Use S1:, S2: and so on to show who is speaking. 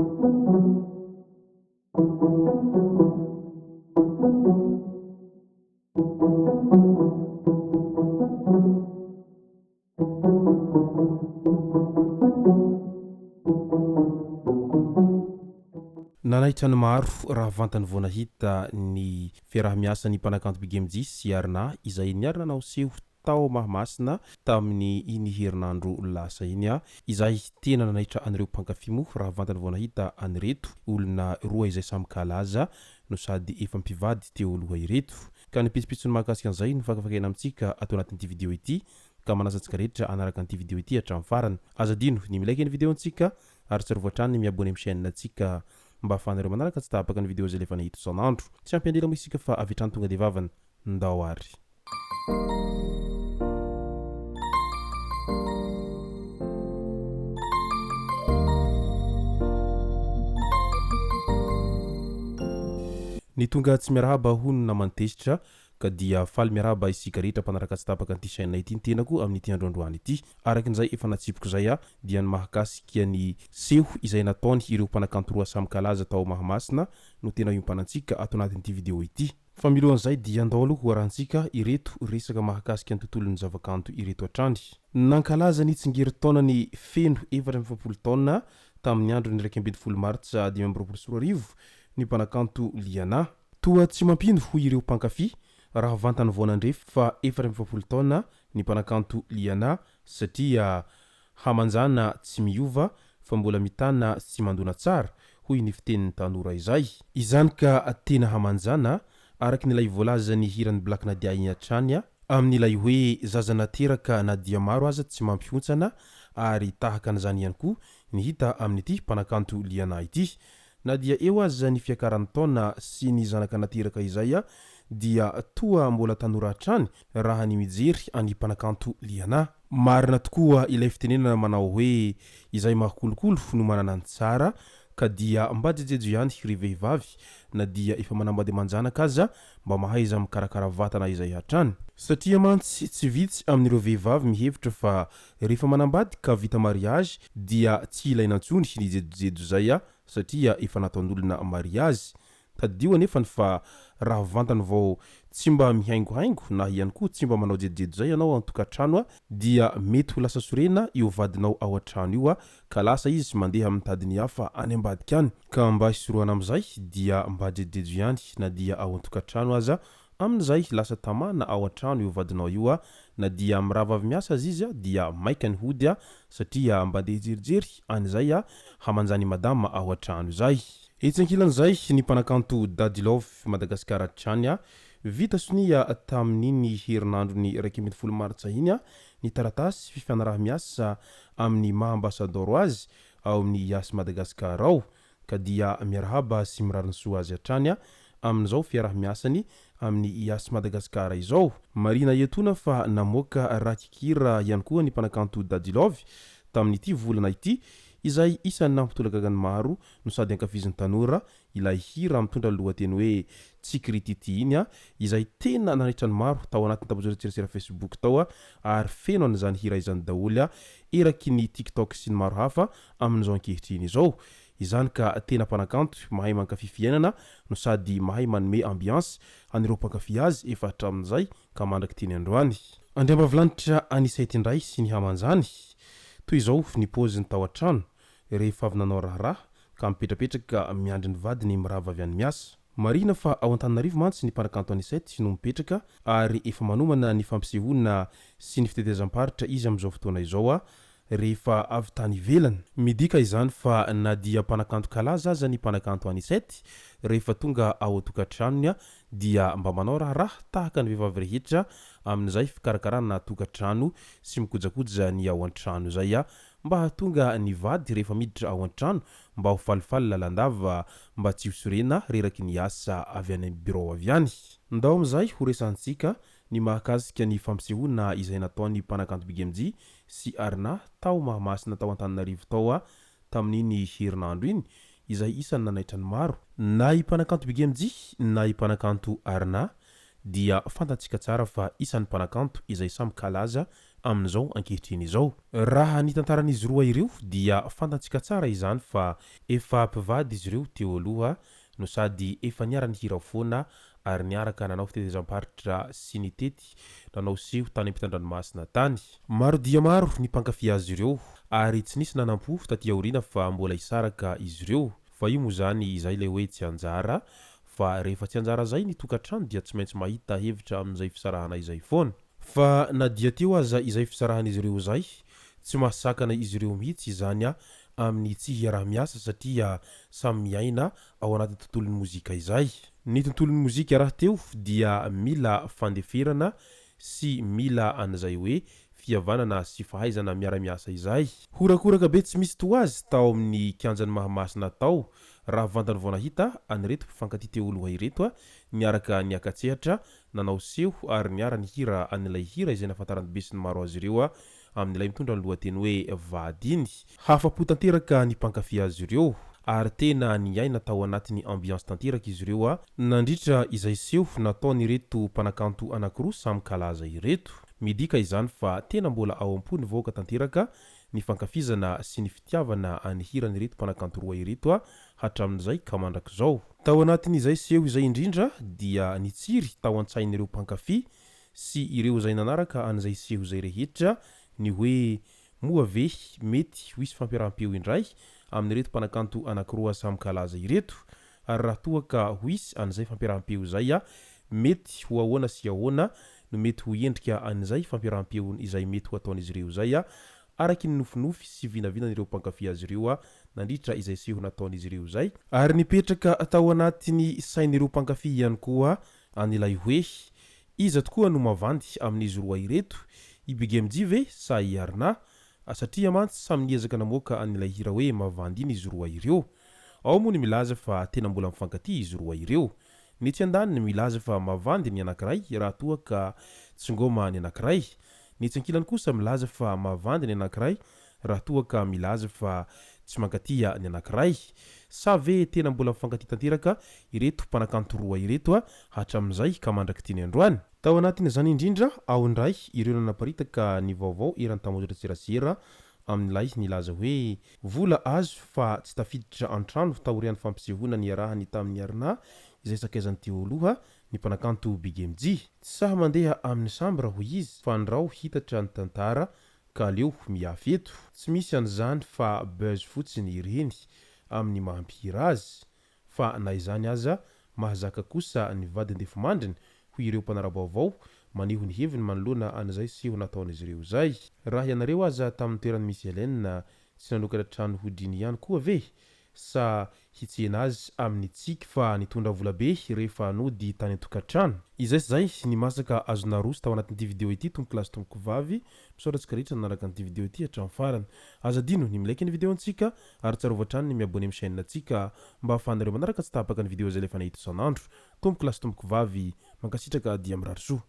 S1: Nanaitany maro raha vantany vao nahita ny fiarah-miasa ny mpanakanto BGMJ sy Arnaah izay niarina naoseho tao Mahamasina tamin'ny iny herinandro lasa iny izay tena nanaitra an'ireo mpankafy mo raha vantany vao nahita an'ireto olona roa izay samy kalaza no sady efa mpivady teo aloha ireto ka nipitsipitsony mahakasika an'izay no fakafakaina amintsika atao anatin'ity video ity ka manasantsika rehetra anaraka an'ity video ity hatramin'ny farany azadino ny milaiky ny video antsika ary tsarovatrany miabone amin'ny chaîne antsika mba ahafahanareo manaraka tsy tapaka ny video zay lefa nahita isan'andro tsy ampy andela mo isika fa avitrany tonga de vavany ndao ary ny tonga tsy miarahaba hono namany Tezitra ka dia faly miarahaba isika rehetra mpanaraka tsy tapaka an'ity chaîne ity ny tenako amin'ny ity androandroany ity arakin'izay efa natsipiko zay dia ny mahakasika ny seho izay nataony ireo mpanakanto roa samy kalaza tao Mahamasina no tena iompanantsika ato anatin'ity video ity fa milohan'izay dia andao aloha hoarantsika ireto resaka mahakasika ny tontolon'ny zavakanto ireto hatrany nankalaza ny tsingerin-taona ny feno 720 taona tamin'ny andro ny 12 martsa 2024 ny mpanakanto Liana toa tsy mampino ho ireo mpankafy raha vantany voanandrefy fa 720 taona ny mpanakanto Liana satria hamanjana tsy miova fa mbola mitana tsy mandona tsara hoy ny fitenin'ny tanora izany ka tena hamanjana araky nilay voalaza ny hirany Black Nadia iny hatrany amin'ilay hoe zaza nateraka na dia maro aza tsy mampihontsana ary tahaka an'izany ihany koa ny hita amin'ity mpanakanto Liana ity na dia eo aza ny fiakaran'ny taona sy ny zanaka nateraka izay dia toa mbola tanora hatrany raha ny mijery any mpanakanto Liana marina tokoa ilay fitenenana manao hoe izay mahakolokolo no manana ny tsara ka dia mba jejejo ihany ry vehivavy na dia efa manambady manjanaka aza mba mahaiza mikarakara vatana izay hatrany satria mantsy tsy vitsy amin'ireo vehivavy mihevitra fa rehefa manambady ka vita mariage dia tsy ilaina intsony ny jejojejo zay satria efa nataon'olona mariage tadio anefa fa raha vantany vao tsy mba mihaingohaingo na ihany koa tsy mba manao jejojejo zay ianao an-tokantrano dia mety ho lasa sorena io vadinao ao an-trano io ka lasa izy mandeha amin'ny tadiny hafa any ambadika any ka mba hisoroana amin'izay dia mba jejojejo ihany na dia ao an-tokantrano aza amin'izay lasa tamana ao an-trano io vadinao io na dia miravavy miasa azy izy dia maika ny hody satria mba andeha jerijery an'izay hamanjany madama ao an-trano zay etsankilan'izay ny mpanakanto Dadilove Madagasikara hatrany vita sonia tamin'iny herinandro ny 12 martsa iny ny taratasy fifanaraha-miasa amin'ny maha-ambasadoro azy ao amin'ny Gasy Madagasikara ao ka dia miarahaba sy mirariny soa azy hatrany amin'izao fiarah-miasany amin'ny Gasy Madagasikara izao marina etona fa namoaka rakikira ihany koa ny mpanakanto Dadilove tamin'ity volana ity izay isan'ny nampitolagagany maro no sady ankafiziny tanora ilay hira mitondra lohateny hoe tsikritity iny izay tena nanaitrany maro tao anatin'ny tapozoretsiresera Facebook tao ary feno an'izany hira izany daholo eraky ny TikTok sy ny maro hafa amin'izao ankehitriny izao izany ka tena mpanakanto mahay mankafy fiainana no sady mahay manome ambiance an'ireo mpankafy azy efa hatramin'izay ka mandraky teny androany andriambavilanitra anisay tindray sy ny hamanjany toy izao ny pôziny tao an-trano rehefa avy nanao raharaha ka mipetrapetraka miandry ny vadiny mirava avy any miasa marina fa ao Antananarivo mantsy ny mpanakanto anisety no mipetraka ary efa manomana ny fampisehoana sy ny fitetezam-paritra izy amin'izao fotoana izao rehefa avy tany ivelany midika izany fa na dia mpanakanto kalaza aza ny mpanakanto anisety rehefa tonga ao tokantranony dia mba manao raharaha tahaka ny vehivavy rehetra amin'izay fikarakarana tokantrano sy mikojakoja ny ao an-trano zay mba hatonga ny vady rehefa miditra ao an-trano mba ho falifaly lalandava mba tsy hosorena reraky ny asa avy any bureau avy any ndao amin'izay ho resantsika ny mahakasika ny fampisehoana izay nataony mpanakanto BGMJ sy Arnaah tao Mahamasina tao Antananarivo tao tamin'iny herinandro iny izay isan'ny nanaitrany maro na mpanakanto BGMJ na mpanakanto Arnaah dia fantatsika tsara fa isan'ny mpanakanto izay samy kalaza amin'izao ankehitriny izao. Raha ny tantaran'izy roa ireo dia fantatsika tsara izany fa efa mpivady izy ireo teo aloha no sady efa niara-nihira foana ary niaraka nanao fitateram-paritra sy ny tety nanao seho tany ampitan-dranomasina tany. Maro dia maro ny mpankafy azy ireo ary tsy nisy nanampo taty aoriana fa mbola hisaraka izy ireo. Fa io moa zany izay ilay hoe tsy anjara, fa rehefa tsy anjara zay ny tokantrano dia tsy maintsy mahita hevitra amin'izay fisarahana izay foana. Fa na dia teo aza izay fisarahan'izy ireo zay, tsy mahasakana izy ireo mihitsy izany amin'ny tsy hiarah-miasa satria samy miaina ao anaty tontolon'ny mozika izay. Ny tontolon'ny mozika raha teo dia mila fandeferana sy mila an'izay hoe fihavanana sy fahaizana miara-miasa izay. Horakoraka be tsy misy toazy tao amin'ny kianjan'ny mahamasina tao raha vantany vao nahita anireto mpifankaty teo aloha ireto niaraka niakatsehatra nanao seho ary niara-nihira an'ilay hira izay nahafantarany be sy ny maro azy ireo amin'ilay mitondra ny lohateny hoe vadiny. Hafapo tanteraka ny mpankafy azy ireo ary tena niaina tao anatin'ny ambiance tanteraka izy ireo nandritra izay seho nataonyreto mpanakanto anankiroa samy kalaza ireto. Midika izany fa tena mbola ao am-pony vaoaka tanteraka ny fankafizana sy ny fitiavana anyhiran'ireto mpanakanto roa ireto hatramin'izay ka mandrakizao. Tao anatin'izay seho izay indrindra dia nitsiry tao an-tsain'ireo mpankafy sy ireo izay nanaraka an'izay seho izay rehetra ny hoe moa ve mety ho isy fampiarahampeo indray amin'ireto mpanakanto anankiroa samy kalaza ireto, ary raha toa ka ho isy an'izay fampiarahampeo izay mety ho ahoana sy ahoana no mety ho endrika an'izay fampiarahampeo izay mety ho ataon'izy ireo zay araky ny nofinofy sy vinavinan'ireo mpankafy azy ireo nandritra izay seho nataon'izy ireo zay. Ary nipetraka tao anatin'ny sain'ireo mpankafy ihany koa an'ilay hoe iza tokoa no mavandy amin'izy roa ireto, i Aminy ve sa i Arnaah, satria mantsy samy niezaka namoaka an'ilay hira hoe mavandy iny izy roa ireo. Ao moa ny milaza fa tena mbola mifankaty izy roa ireo. Ny tsy andaniny milaza fa mavandy ny anankiray raha toa ka tsy ngoma ny anankiray. Ny tsy ankilany kosa milaza fa mavandy ny anankiray raha toa ka milaza fa tsy mankatia ny anankiray. Sa ve tena mbola mifankaty tanteraka ireto mpanakanto roa ireto hatramin'izay ka mandrakitiny androany. Tao anatin'izany indrindra ao indray ireo nanaparitaka ny vaovao eran'ny tamozatra tserasera amin'ilay nilaza hoe vola azo fa tsy tafiditra an-trano taorian'ny fampisehoana ny arahany tamin'ny Arnaah izay sakaizany teo aloha ny mpanakanto Aminy. Tsy saha mandeha amin'ny samby raha hoy izy fa ndrao hitatra ny tantara ka aleo miafy eto. Tsy misy an'izany fa buzz fotsiny ireny amin'ny mahampihira azy, fa na izany aza mahazaka kosa ny vady andefo mandriny ho ireo mpanara-baovao maneho ny heviny manoloana an'izay seho nataon'izy ireo zay. Raha ianareo aza tamin'ny toerany misy Alene tsy nanokatra trano hodiny ihany koa ve sa hitsena azy amin'ny tsiky fa nitondra vola be rehefa nody tany an-tokantrano. Izay zay ny masaka azona roso tao anatin'ity video ity tompoko lasy tompoko vavy misaotratsika rehetra nanaraka an'ity video ity hatramin'ny farany. Aza dino ny milaiky ny video antsika ary tsarova hatrany ny miabone amin'ny chaîne antsika mba ahafahanareo manaraka tsy tapaka ny video zay lefa nahita isan'andro. Tompoko lasy tompoko vavy mankasitraka dia mirary soa.